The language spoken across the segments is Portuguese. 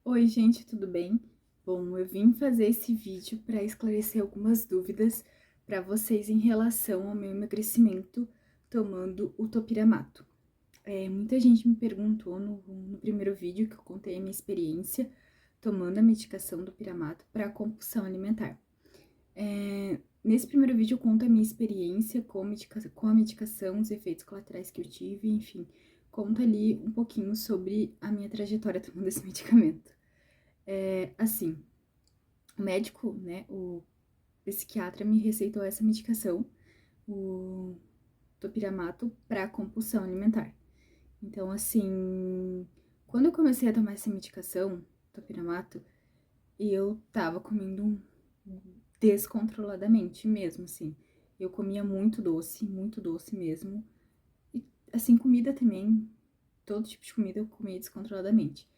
Oi, gente, tudo bem? Bom, eu vim fazer esse vídeo para esclarecer algumas dúvidas para vocês em relação ao meu emagrecimento tomando o topiramato. Muita gente me perguntou no primeiro vídeo que eu contei a minha experiência tomando a medicação do piramato para compulsão alimentar. Nesse primeiro vídeo eu conto a minha experiência com a medicação, os efeitos colaterais que eu tive, enfim, conto ali um pouquinho sobre a minha trajetória tomando esse medicamento. Assim, o médico, né, o psiquiatra me receitou essa medicação, o topiramato, para compulsão alimentar. Então, assim, quando eu comecei a tomar essa medicação, topiramato, eu tava comendo descontroladamente mesmo, assim. Eu comia muito doce mesmo. E, assim, comida também, todo tipo de comida eu comia descontroladamente.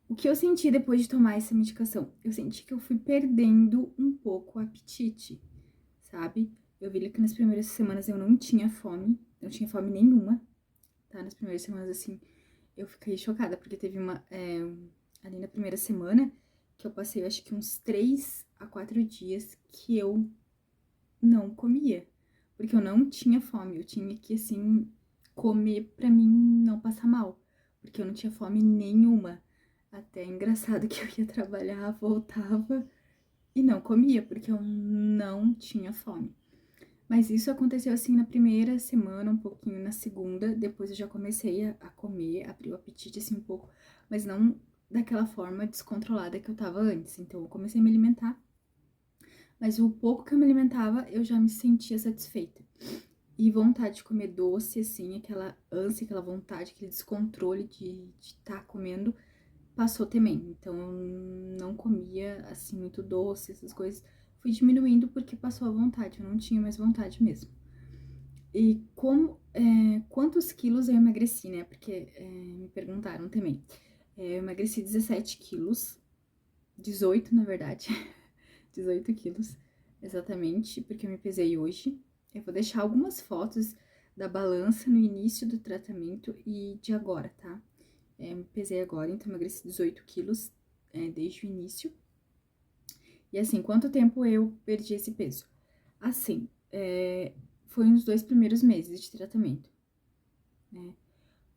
O que eu senti depois de tomar essa medicação? Eu senti que eu fui perdendo um pouco o apetite, sabe? Eu vi que nas primeiras semanas eu não tinha fome, não tinha fome nenhuma, tá? Nas primeiras semanas, assim, eu fiquei chocada, porque teve ali na primeira semana, que eu passei, eu acho que uns 3 a 4 dias que eu não comia, porque eu não tinha fome, eu tinha que, assim, comer pra mim não passar mal, porque eu não tinha fome nenhuma. Até é engraçado que eu ia trabalhar, voltava e não comia, porque eu não tinha fome. Mas isso aconteceu assim na primeira semana, um pouquinho na segunda, depois eu já comecei a comer, abrir o apetite assim um pouco, mas não daquela forma descontrolada que eu tava antes. Então eu comecei a me alimentar, mas o pouco que eu me alimentava, eu já me sentia satisfeita. E vontade de comer doce, assim, aquela ânsia, aquela vontade, aquele descontrole de estar comendo, passou também. Então, eu não comia, assim, muito doce, essas coisas. Fui diminuindo porque passou a vontade, eu não tinha mais vontade mesmo. E quantos quilos eu emagreci, né? Porque me perguntaram também. Eu emagreci 17 quilos, 18 na verdade, 18 quilos, exatamente, porque eu me pesei hoje. Eu vou deixar algumas fotos da balança no início do tratamento e de agora, tá? Me pesei agora, então emagreci 18 quilos desde o início. E assim, quanto tempo eu perdi esse peso? Assim, foi nos 2 primeiros meses de tratamento, né?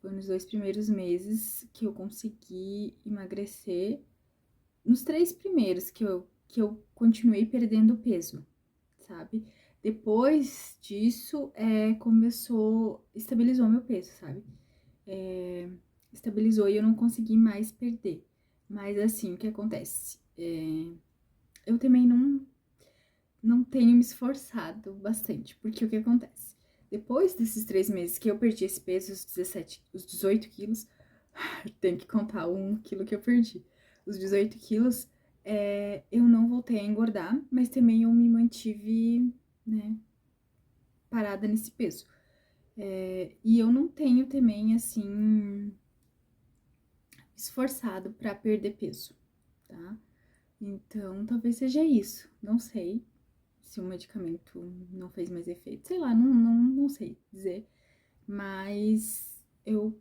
Foi nos 2 primeiros meses que eu consegui emagrecer. Nos 3 primeiros que eu continuei perdendo peso, sabe? Depois disso, estabilizou meu peso, sabe? Estabilizou e eu não consegui mais perder. Mas assim, o que acontece? Eu também não tenho me esforçado bastante, porque o que acontece? Depois desses 3 meses que eu perdi esse peso, os 18 quilos, tem que contar um quilo que eu perdi. Os 18 quilos, eu não voltei a engordar, mas também eu me mantive, né, parada nesse peso. E eu não tenho também, assim, esforçado pra perder peso, tá? Então, talvez seja isso. Não sei se o medicamento não fez mais efeito. Sei lá, não sei dizer. Mas eu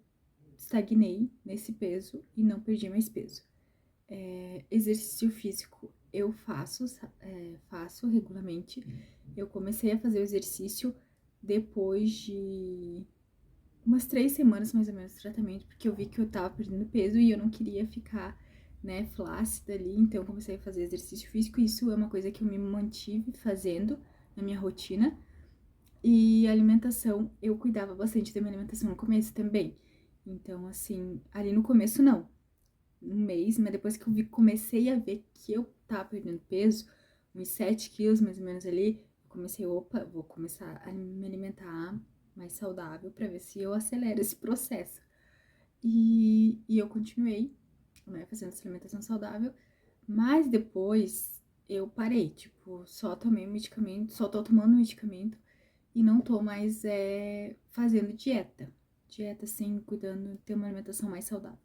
estagnei nesse peso e não perdi mais peso. Exercício físico eu faço regularmente. Eu comecei a fazer o exercício depois de umas 3 semanas mais ou menos de tratamento, porque eu vi que eu tava perdendo peso e eu não queria ficar, né, flácida ali, então eu comecei a fazer exercício físico, e isso é uma coisa que eu me mantive fazendo na minha rotina. E alimentação, eu cuidava bastante da minha alimentação no começo também. Então, assim, ali no começo não, um mês, mas depois que comecei a ver que eu tava perdendo peso, uns 7 quilos mais ou menos ali, eu comecei, opa, vou começar a me alimentar mais saudável pra ver se eu acelero esse processo. E eu continuei, né, fazendo essa alimentação saudável, mas depois eu parei, tipo, só tomei medicamento, só tô tomando medicamento e não tô mais fazendo dieta. Dieta, assim, cuidando de ter uma alimentação mais saudável,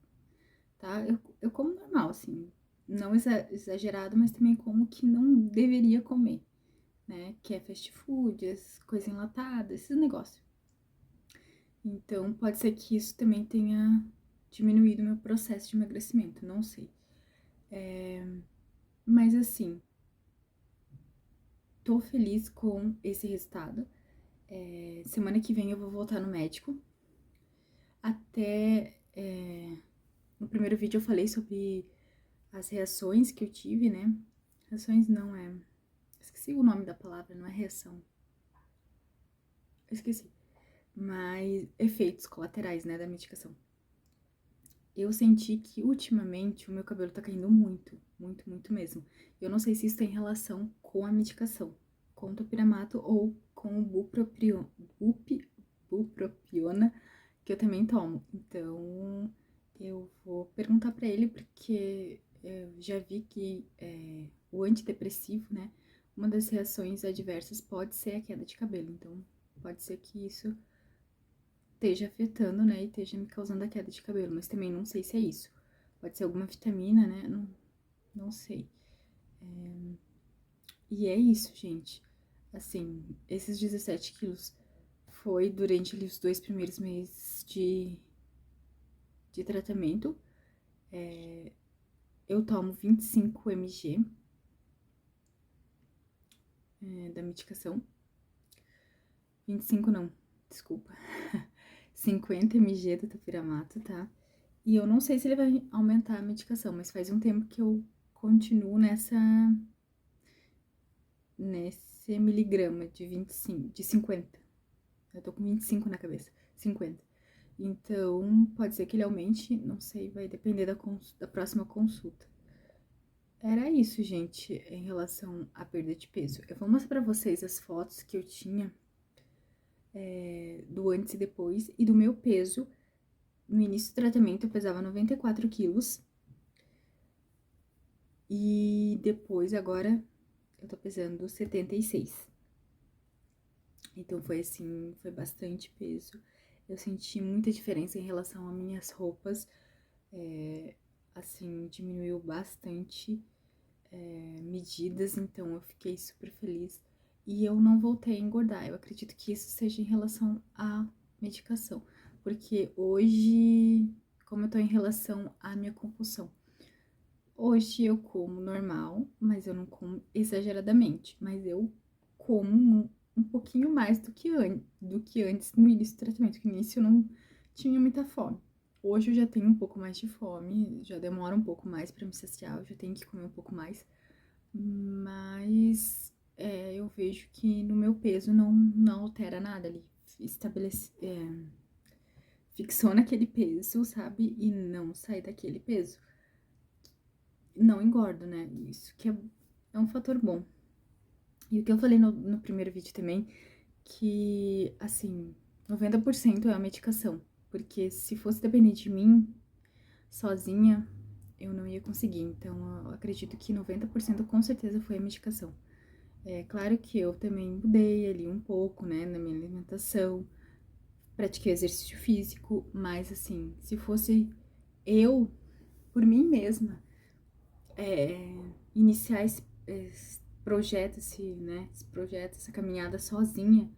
tá? Eu como normal, assim, não exagerado, mas também como que não deveria comer, né? Que é fast food, coisa enlatada, esses negócios. Então, pode ser que isso também tenha diminuído o meu processo de emagrecimento, não sei. Mas assim, tô feliz com esse resultado. Semana que vem eu vou voltar no médico. Até no primeiro vídeo eu falei sobre as reações que eu tive, né? Reações não é. Esqueci o nome da palavra, não é reação. Eu esqueci. Mas efeitos colaterais, né, da medicação. Eu senti que ultimamente o meu cabelo tá caindo muito, muito, muito mesmo. Eu não sei se isso tem relação com a medicação, com o topiramato ou com o bupropiona, que eu também tomo. Então, eu vou perguntar pra ele, porque eu já vi que o antidepressivo, né, uma das reações adversas pode ser a queda de cabelo. Então, pode ser que isso esteja afetando, né, e esteja me causando a queda de cabelo, mas também não sei se é isso. Pode ser alguma vitamina, né, não sei. E é isso, gente. Assim, esses 17 quilos foi durante ali, os 2 primeiros meses de tratamento. Eu tomo 25 mg da medicação. 25 não, desculpa. 50 mg do topiramato, tá? E eu não sei se ele vai aumentar a medicação, mas faz um tempo que eu continuo nesse miligrama de 25, de 50. Eu tô com 25 na cabeça, 50. Então, pode ser que ele aumente, não sei, vai depender da próxima consulta. Era isso, gente, em relação à perda de peso. Eu vou mostrar pra vocês as fotos que eu tinha do antes e depois, e do meu peso. No início do tratamento, eu pesava 94 quilos. E depois, agora, eu tô pesando 76. Então, foi assim, foi bastante peso. Eu senti muita diferença em relação às minhas roupas. Assim, diminuiu bastante medidas, então eu fiquei super feliz. E eu não voltei a engordar. Eu acredito que isso seja em relação à medicação. Porque hoje, como eu tô em relação à minha compulsão, hoje eu como normal, mas eu não como exageradamente. Mas eu como um pouquinho mais do que antes no início do tratamento. Que no início eu não tinha muita fome. Hoje eu já tenho um pouco mais de fome, já demora um pouco mais pra me saciar, eu já tenho que comer um pouco mais. Mas eu vejo que no meu peso não altera nada ali. Fixou naquele peso, sabe? E não sai daquele peso. Não engordo, né? Isso que é um fator bom. E o que eu falei no primeiro vídeo também, que, assim, 90% é a medicação. Porque se fosse depender de mim, sozinha, eu não ia conseguir. Então, eu acredito que 90% com certeza foi a medicação. É claro que eu também mudei ali um pouco, né, na minha alimentação, pratiquei exercício físico, mas assim, se fosse eu, por mim mesma, iniciar esse projeto, esse projeto, essa caminhada sozinha,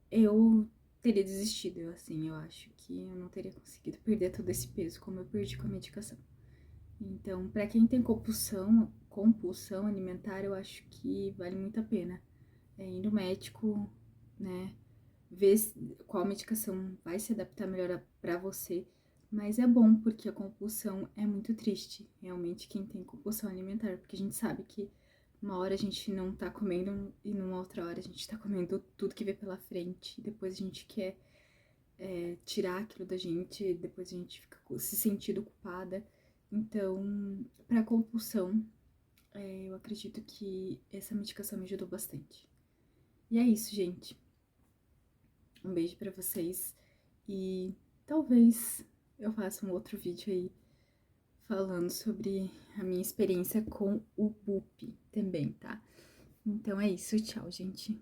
eu teria desistido, eu acho que eu não teria conseguido perder todo esse peso como eu perdi com a medicação. Então, pra quem tem compulsão alimentar, eu acho que vale muito a pena ir no médico, né, ver qual medicação vai se adaptar melhor pra você. Mas é bom, porque a compulsão é muito triste, realmente, quem tem compulsão alimentar, porque a gente sabe que uma hora a gente não tá comendo e numa outra hora a gente tá comendo tudo que vê pela frente, e depois a gente quer tirar aquilo da gente, depois a gente fica se sentindo culpada. Então, pra compulsão, eu acredito que essa medicação me ajudou bastante. E é isso, gente. Um beijo pra vocês e talvez eu faça um outro vídeo aí falando sobre a minha experiência com o BUP também, tá? Então é isso, tchau, gente.